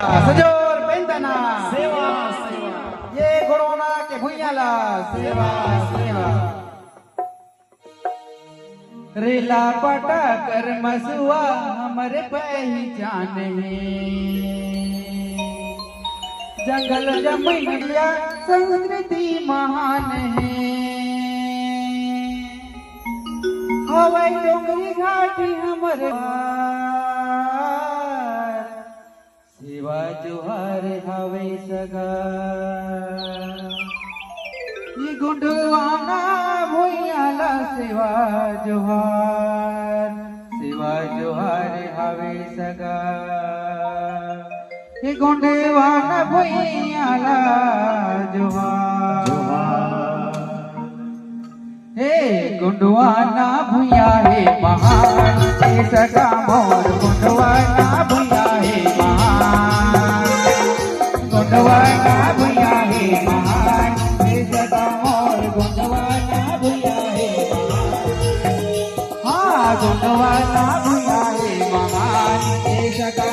सजोर बेंदना सेवा सेवा ये कोरोना के भुइयाला सेवा सेवा रेला पटा कर मसुआ हमारे पहचान में जंगल जमीनिया संस्कृति महान है हवाई डोंगरी घाटी हमारे सेवा जोहार हवे सगा ये गुंडवाना भुइयाला सेवा जोहार हवे सगा ये गुंडवाना भुइयाला जोहार हे गुंडवाना भुइया हे महान हे सगा मोर गुंडवाना भुइया हे महान गुंडवाना भुइया हे महान हे सगा मोर गुंडवाना भुइया हे महान हाँ गुंडवाना भुइया हे महान हे सगा